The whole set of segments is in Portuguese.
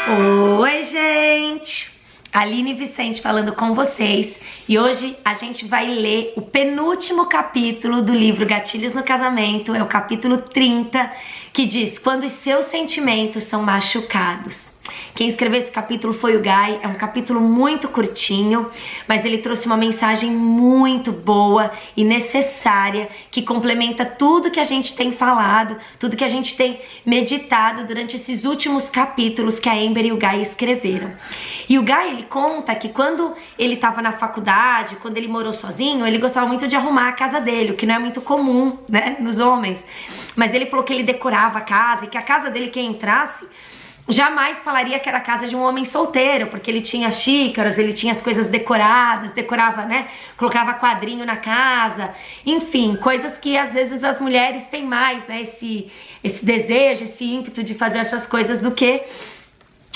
Oi, gente! Aline Vicente falando com vocês e hoje a gente vai ler o penúltimo capítulo do livro Gatilhos no Casamento, é o capítulo 30, que diz: quando os seus sentimentos são machucados. Quem escreveu esse capítulo foi o Guy, é um capítulo muito curtinho, mas ele trouxe uma mensagem muito boa e necessária que complementa tudo que a gente tem falado, tudo que a gente tem meditado durante esses últimos capítulos que a Amber e o Guy escreveram. E o Guy, ele conta que quando ele estava na faculdade, quando ele morou sozinho, ele gostava muito de arrumar a casa dele, o que não é muito comum, né, nos homens. Mas ele falou que ele decorava a casa e que a casa dele, quem entrasse, jamais falaria que era a casa de um homem solteiro, porque ele tinha xícaras, ele tinha as coisas decoradas, decorava, né? Colocava quadrinho na casa, enfim, coisas que às vezes as mulheres têm mais, né? Esse desejo, esse ímpeto de fazer essas coisas do que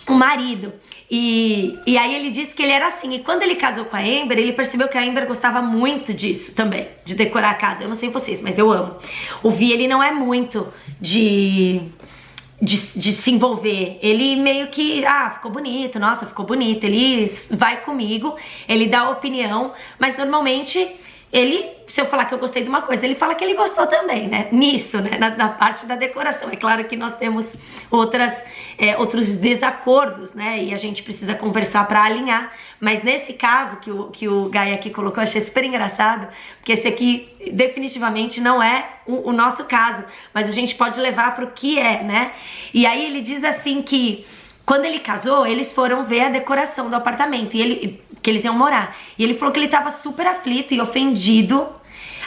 o marido. E aí ele disse que ele era assim, e quando ele casou com a Amber, ele percebeu que a Amber gostava muito disso também, de decorar a casa. Eu não sei vocês, mas eu amo. O Vi, ele não é muito de se envolver, ele meio que, ficou bonito, nossa, ficou bonito, ele vai comigo, ele dá opinião, mas normalmente ele, se eu falar que eu gostei de uma coisa, ele fala que ele gostou também, né, nisso, né, na parte da decoração. É claro que nós temos outros desacordos, né, e a gente precisa conversar para alinhar, mas nesse caso que o Guy aqui colocou, eu achei super engraçado, porque esse aqui definitivamente não é o nosso caso, mas a gente pode levar para o que é, né, e aí ele diz assim que quando ele casou, eles foram ver a decoração do apartamento que eles iam morar, e ele falou que ele estava super aflito e ofendido,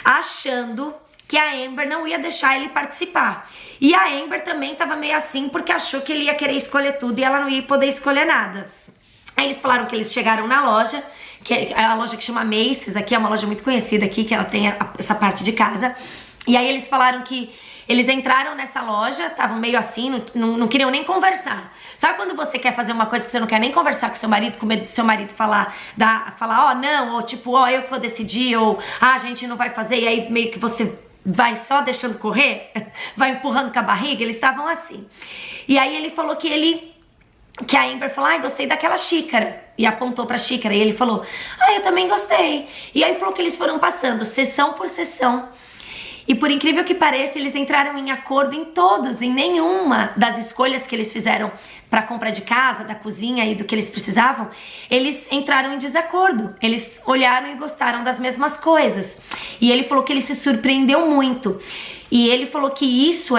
achando que a Amber não ia deixar ele participar. E a Amber também estava meio assim, porque achou que ele ia querer escolher tudo e ela não ia poder escolher nada. Aí eles falaram que eles chegaram na loja, que é a loja que chama Macy's, aqui é uma loja muito conhecida aqui, que ela tem essa parte de casa. E aí eles falaram que eles entraram nessa loja, estavam meio assim, não queriam nem conversar. Sabe quando você quer fazer uma coisa que você não quer nem conversar com seu marido, com medo do seu marido falar, não, ou tipo, eu que vou decidir, ou a gente não vai fazer, e aí meio que você vai só deixando correr, vai empurrando com a barriga. Eles estavam assim. E aí ele falou que a Amber falou, gostei daquela xícara, e apontou pra xícara, e ele falou, eu também gostei. E aí falou que eles foram passando sessão por sessão, e por incrível que pareça, eles entraram em acordo em nenhuma das escolhas que eles fizeram para compra de casa, da cozinha e do que eles precisavam, eles entraram em desacordo. Eles olharam e gostaram das mesmas coisas. E ele falou que ele se surpreendeu muito. E ele falou que isso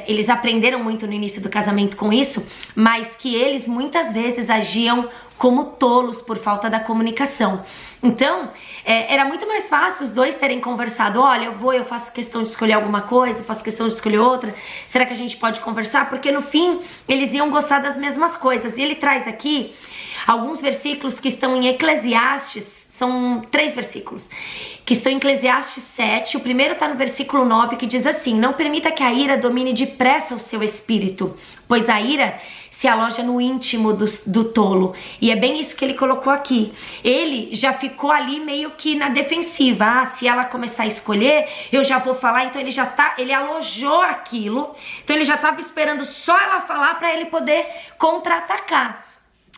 eles aprenderam muito no início do casamento com isso, mas que eles muitas vezes agiam como tolos por falta da comunicação. Então, era muito mais fácil os dois terem conversado, olha, eu faço questão de escolher alguma coisa, faço questão de escolher outra, será que a gente pode conversar? Porque no fim, eles iam gostar das mesmas coisas. E ele traz aqui alguns versículos que estão em Eclesiastes, são 3 versículos, que estão em Eclesiastes 7, o primeiro está no versículo 9, que diz assim: não permita que a ira domine depressa o seu espírito, pois a ira se aloja no íntimo do tolo. E é bem isso que ele colocou aqui. Ele já ficou ali meio que na defensiva. Se ela começar a escolher, eu já vou falar. Então ele alojou aquilo. Então ele já estava esperando só ela falar para ele poder contra-atacar.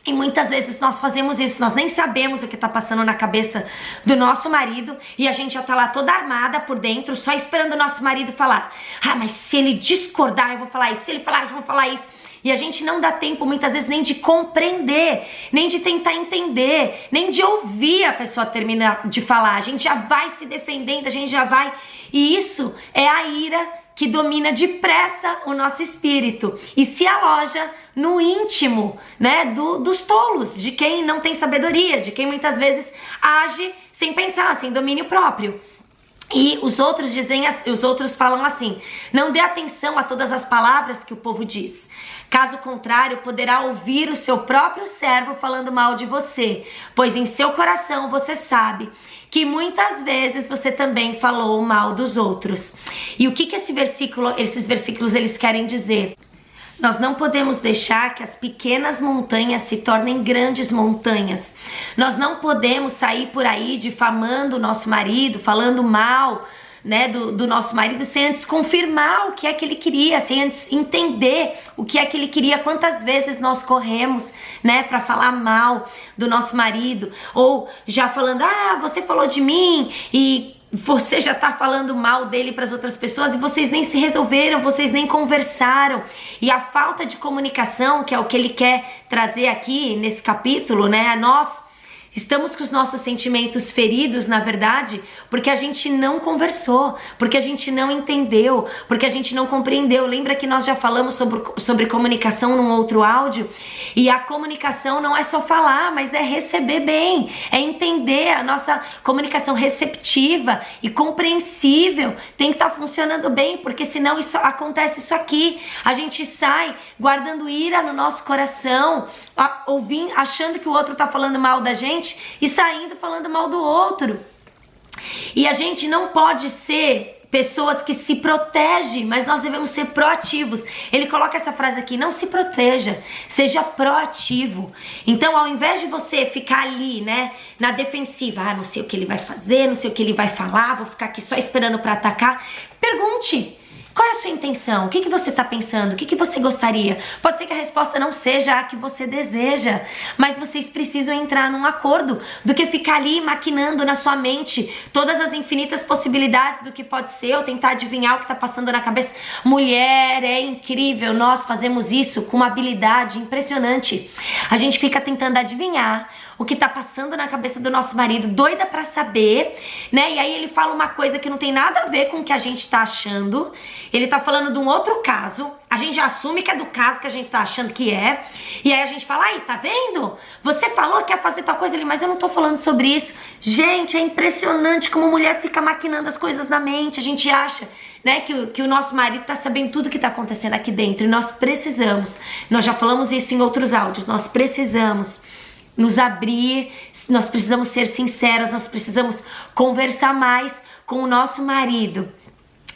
E muitas vezes nós fazemos isso, nós nem sabemos o que está passando na cabeça do nosso marido e a gente já tá lá toda armada por dentro, só esperando o nosso marido falar. Mas se ele discordar, eu vou falar isso, se ele falar, eu vou falar isso. E a gente não dá tempo muitas vezes nem de compreender, nem de tentar entender, nem de ouvir a pessoa terminar de falar. A gente já vai se defendendo, a gente já vai. E isso é a ira que domina depressa o nosso espírito e se aloja no íntimo, né, dos tolos, de quem não tem sabedoria, de quem muitas vezes age sem pensar, sem domínio próprio. E os outros falam assim: não dê atenção a todas as palavras que o povo diz. Caso contrário, poderá ouvir o seu próprio servo falando mal de você, pois em seu coração você sabe que muitas vezes você também falou mal dos outros. E o que esses versículos eles querem dizer? Nós não podemos deixar que as pequenas montanhas se tornem grandes montanhas. Nós não podemos sair por aí difamando o nosso marido, falando mal né, do nosso marido sem antes confirmar o que é que ele queria, sem antes entender o que é que ele queria. Quantas vezes nós corremos, né, para falar mal do nosso marido, ou já falando, você falou de mim, e você já tá falando mal dele para as outras pessoas, e vocês nem se resolveram, vocês nem conversaram. E a falta de comunicação, que é o que ele quer trazer aqui nesse capítulo, né, nós estamos com os nossos sentimentos feridos, na verdade, porque a gente não conversou, porque a gente não entendeu, porque a gente não compreendeu. Lembra que nós já falamos sobre comunicação num outro áudio? E a comunicação não é só falar, mas é receber bem, é entender. A nossa comunicação receptiva e compreensível tem que estar funcionando bem, porque senão acontece isso aqui. A gente sai guardando ira no nosso coração, achando que o outro está falando mal da gente, e saindo falando mal do outro. E a gente não pode ser pessoas que se protegem, mas nós devemos ser proativos. Ele coloca essa frase aqui: não se proteja, seja proativo. Então, ao invés de você ficar ali, né, na defensiva, não sei o que ele vai fazer, não sei o que ele vai falar, vou ficar aqui só esperando para atacar, pergunte. Qual é a sua intenção? O que você está pensando? O que você gostaria? Pode ser que a resposta não seja a que você deseja, mas vocês precisam entrar num acordo do que ficar ali maquinando na sua mente todas as infinitas possibilidades do que pode ser, ou tentar adivinhar o que está passando na cabeça. Mulher, é incrível, nós fazemos isso com uma habilidade impressionante. A gente fica tentando adivinhar o que tá passando na cabeça do nosso marido, doida pra saber, né? E aí ele fala uma coisa que não tem nada a ver com o que a gente tá achando. Ele tá falando de um outro caso, a gente já assume que é do caso que a gente tá achando que é. E aí a gente fala: aí, tá vendo? Você falou que ia fazer tal coisa ali, mas eu não tô falando sobre isso. Gente, é impressionante como mulher fica maquinando as coisas na mente. A gente acha, né, que o nosso marido tá sabendo tudo que tá acontecendo aqui dentro. E nós já falamos isso em outros áudios, nós precisamos nos abrir, nós precisamos ser sinceras, nós precisamos conversar mais com o nosso marido.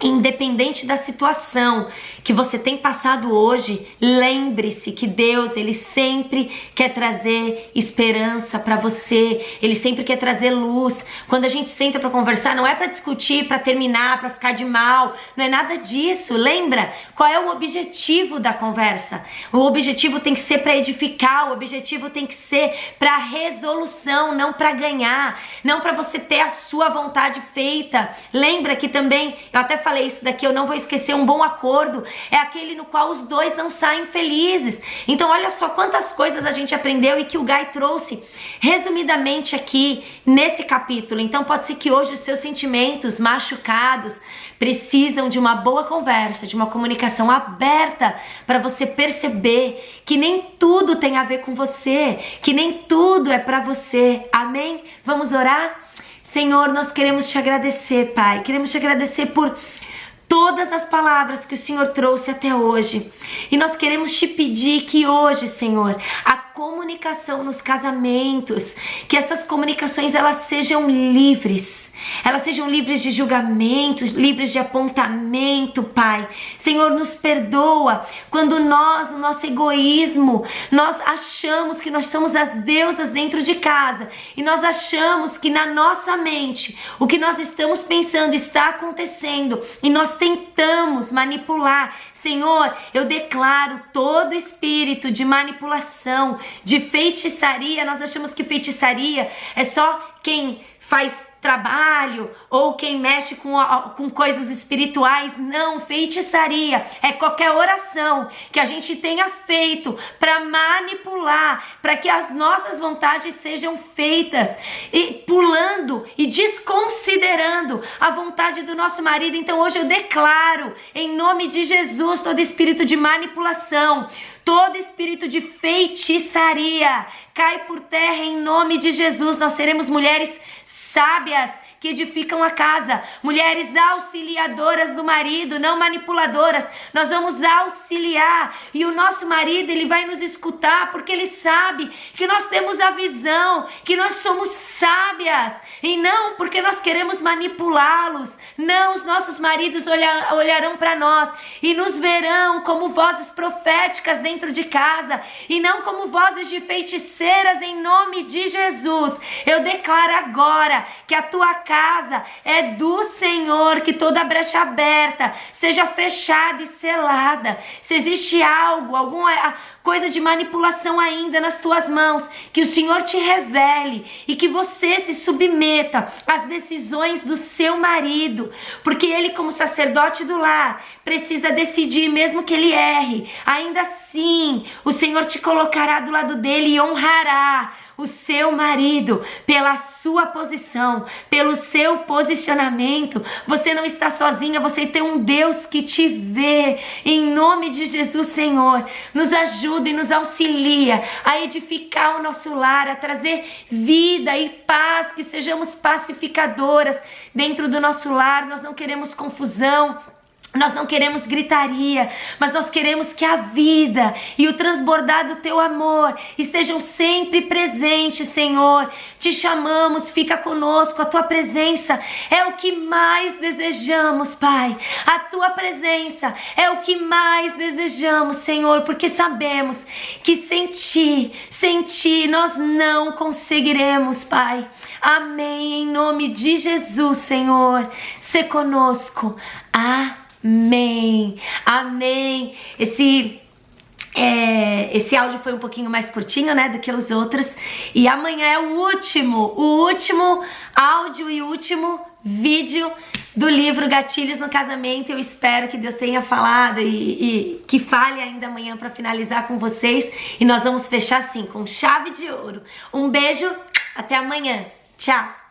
Independente da situação que você tem passado hoje, lembre-se que Deus, Ele sempre quer trazer esperança para você, Ele sempre quer trazer luz. Quando a gente senta para conversar, não é para discutir, para terminar, para ficar de mal, não é nada disso. Lembra qual é o objetivo da conversa? O objetivo tem que ser para edificar, o objetivo tem que ser para resolução, não para ganhar, não para você ter a sua vontade feita. Lembra que também, eu até falei isso daqui, eu não vou esquecer, um bom acordo é aquele no qual os dois não saem felizes. Então olha só quantas coisas a gente aprendeu e que o Guy trouxe resumidamente aqui nesse capítulo. Então pode ser que hoje os seus sentimentos machucados precisam de uma boa conversa, de uma comunicação aberta, para você perceber que nem tudo tem a ver com você, que nem tudo é para você. Amém? Vamos orar? Senhor, nós queremos te agradecer, Pai. Queremos te agradecer por todas as palavras que o Senhor trouxe até hoje. E nós queremos te pedir que hoje, Senhor, a comunicação nos casamentos, que essas comunicações elas sejam livres. Elas sejam livres de julgamentos, livres de apontamento, Pai. Senhor, nos perdoa quando nós, no nosso egoísmo, nós achamos que nós somos as deusas dentro de casa e nós achamos que na nossa mente o que nós estamos pensando está acontecendo e nós tentamos manipular. Senhor, eu declaro todo espírito de manipulação, de feitiçaria. Nós achamos que feitiçaria é só quem faz trabalho ou quem mexe com coisas espirituais. Não, feitiçaria é qualquer oração que a gente tenha feito para manipular, para que as nossas vontades sejam feitas, e pulando e desconsiderando a vontade do nosso marido. Então hoje eu declaro, em nome de Jesus, todo espírito de manipulação, todo espírito de feitiçaria cai por terra em nome de Jesus. Nós seremos mulheres sábias que edificam a casa, mulheres auxiliadoras do marido, não manipuladoras. Nós vamos auxiliar e o nosso marido, ele vai nos escutar porque ele sabe que nós temos a visão, que nós somos sábias, e não porque nós queremos manipulá-los. Não, os nossos maridos olharão para nós e nos verão como vozes proféticas dentro de casa e não como vozes de feiticeiras. Em nome de Jesus, eu declaro agora que a tua casa casa é do Senhor, que toda brecha aberta seja fechada e selada. Se existe algo, alguma coisa de manipulação ainda nas tuas mãos, que o Senhor te revele e que você se submeta às decisões do seu marido, porque ele, como sacerdote do lar, precisa decidir, mesmo que ele erre. Ainda assim, o Senhor te colocará do lado dele e honrará o seu marido pela sua posição, pelo seu posicionamento. Você não está sozinha, você tem um Deus que te vê. Em nome de Jesus, Senhor, nos ajuda e nos auxilia a edificar o nosso lar, a trazer vida e paz, que sejamos pacificadoras dentro do nosso lar. Nós não queremos confusão, nós não queremos gritaria, mas nós queremos que a vida e o transbordar do teu amor estejam sempre presentes, Senhor. Te chamamos, fica conosco, a tua presença é o que mais desejamos, Pai. A tua presença é o que mais desejamos, Senhor, porque sabemos que sem ti nós não conseguiremos, Pai. Amém, em nome de Jesus, Senhor. Se conosco. Amém, amém. Esse áudio foi um pouquinho mais curtinho, né, do que os outros. E amanhã é o último áudio e último vídeo do livro Gatilhos no Casamento. Eu espero que Deus tenha falado e que fale ainda amanhã para finalizar com vocês. E nós vamos fechar assim, com chave de ouro. Um beijo, até amanhã. Tchau.